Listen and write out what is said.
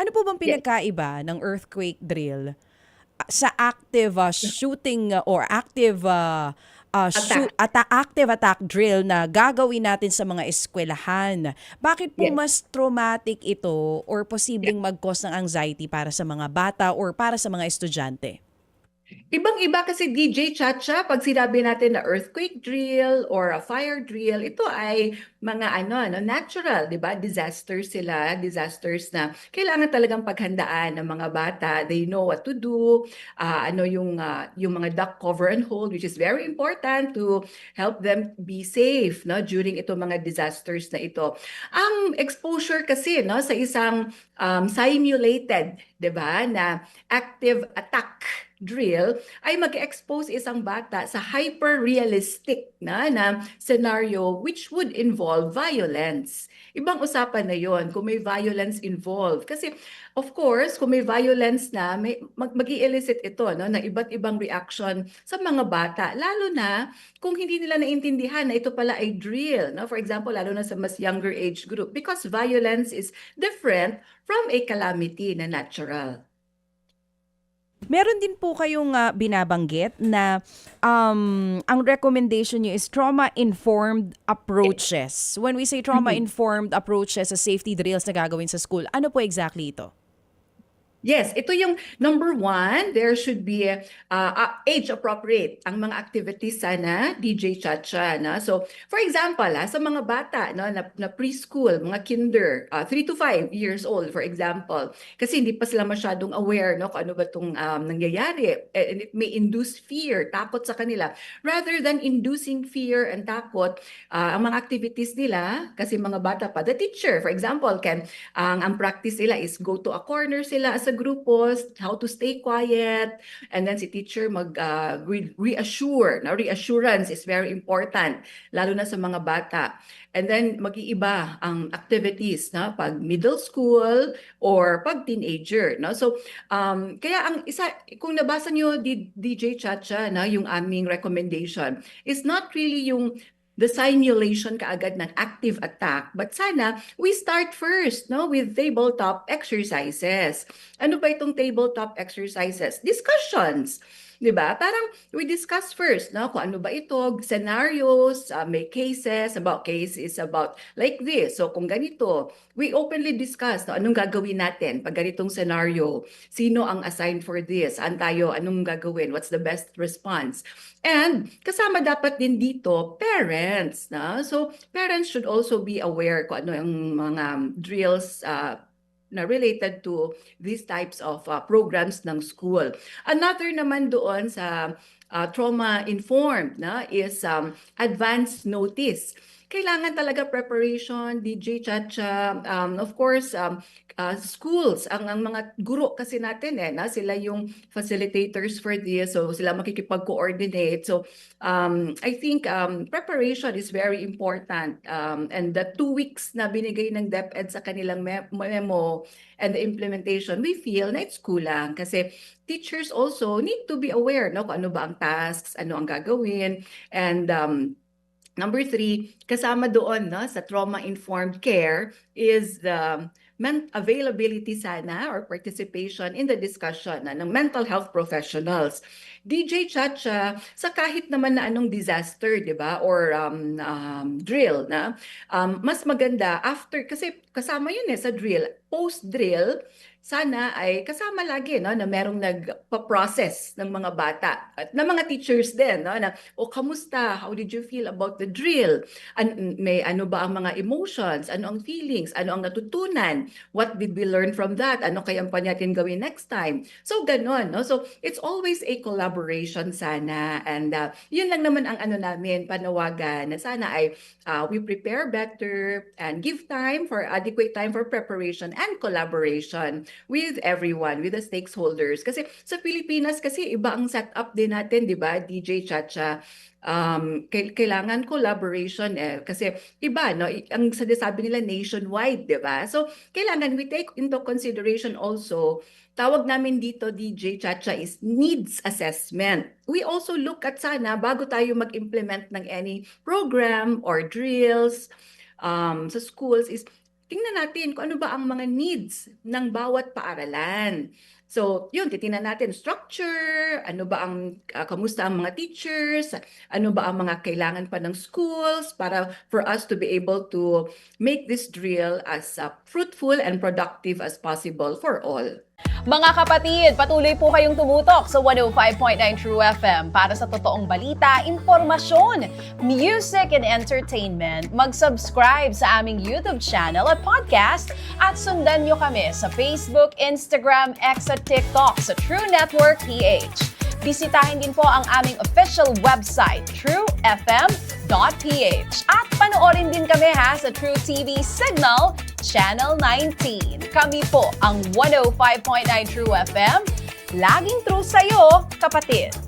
Ano po bang Yes. pinagkaiba ng earthquake drill sa active shooting or active Attack. active attack drill na gagawin natin sa mga eskwelahan? Bakit po Yes. mas traumatic ito or posibleng mag-cause ng anxiety para sa mga bata or para sa mga estudyante? Ibang-iba kasi DJ Chacha, pag sinabi natin na earthquake drill or a fire drill, ito ay mga natural, 'di ba? Disasters sila, disasters na kailangan talagang paghandaan ng mga bata. They know what to do, yung mga duck cover and hold, which is very important to help them be safe, no, during ito mga disasters na ito. Ang exposure kasi, no, sa isang simulated, 'di ba, na active attack drill ay mag-expose isang bata sa hyper-realistic na scenario which would involve violence. Ibang usapan na yon kung may violence involved. Kasi of course, kung may violence na, mag-i-elicit ito, no, ng iba't ibang reaction sa mga bata. Lalo na kung hindi nila naintindihan na ito pala ay drill. No? For example, lalo na sa mas younger age group. Because violence is different from a calamity na natural. Meron din po kayong binabanggit na ang recommendation niyo is trauma-informed Yes. approaches. When we say trauma-informed approaches sa safety drills na gagawin sa school, ano po exactly ito? Yes, ito yung number one, there should be age appropriate ang mga activities sana, DJ Chacha. Na? So, for example, sa mga bata na preschool, mga kinder, 3 to 5 years old, for example, kasi hindi pa sila masyadong aware kung ano ba itong nangyayari. And it may induce fear, takot sa kanila. Rather than inducing fear and takot, ang mga activities nila, kasi mga bata pa, the teacher, for example, ang practice nila is go to a corner sila as a grupos, how to stay quiet, and then si teacher reassure. Now, reassurance is very important, lalo na sa mga bata. And then mag-iiba ang activities pag middle school or pag teenager. No? So, kaya ang isa, kung nabasa nyo DJ Chacha, yung aming recommendation, is not really yung the simulation kaagad ng active attack. But sana, we start first with tabletop exercises. Ano ba itong tabletop exercises? Discussions. 'Di ba? Parang we discuss first, kung ano ba ito, scenarios, may cases about like this. So kung ganito, we openly discuss, anong gagawin natin pag ganitong scenario? Sino ang assigned for this? Saan tayo? Anong gagawin? What's the best response? And kasama dapat din dito parents, na. So parents should also be aware kung ano yung mga drills na related to these types of programs ng school. Another naman doon sa trauma-informed is advance notice. Kailangan talaga preparation, DJ Chacha, of course, schools, ang mga guro kasi natin sila yung facilitators for this, so sila makikipag-coordinate. So I think preparation is very important, and the 2 weeks na binigay ng DepEd sa kanilang memo and the implementation, we feel na it's kulang kasi teachers also need to be aware kung ano ba ang tasks, ano ang gagawin, and number 3, kasama doon sa trauma-informed care is the availability sana or participation in the discussion ng mental health professionals. DJ Chacha, sa kahit naman na anong disaster, di ba, or drill, mas maganda after, kasi kasama yun sa drill, post-drill, sana ay kasama lagi na merong nagpa-process ng mga bata at ng mga teachers din na kamusta, how did you feel about the drill, may ano ba ang mga emotions, ano ang feelings, ano ang natutunan, what did we learn from that, ano kaya pa natin gawin next time. So ganon, so it's always a collaboration sana, and yun lang naman ang namin panawagan, na sana ay we prepare better and give time for adequate time for preparation and collaboration with everyone, with the stakeholders. Kasi sa Pilipinas kasi iba ang setup din natin, di ba, DJ Chacha? Kailangan collaboration kasi iba, ang sinasabi nila nationwide, di ba? So kailangan we take into consideration also, tawag namin dito DJ Chacha is needs assessment. We also look at sana bago tayo mag-implement ng any program or drills sa schools is tingnan natin kung ano ba ang mga needs ng bawat paaralan. So, yun, titingnan natin structure, ano ba ang, kamusta ang mga teachers, ano ba ang mga kailangan pa ng schools para for us to be able to make this drill as fruitful and productive as possible for all. Mga kapatid, patuloy po kayong tumutok sa 105.9 True FM para sa totoong balita, impormasyon, music and entertainment. Mag-subscribe sa aming YouTube channel at podcast at sundan nyo kami sa Facebook, Instagram, X at TikTok sa True Network PH. Bisitahin din po ang aming official website, truefm.ph. At panoorin din kami sa True TV Signal, Channel 19. Kami po ang 105.9 True FM. Laging true sa'yo, kapatid.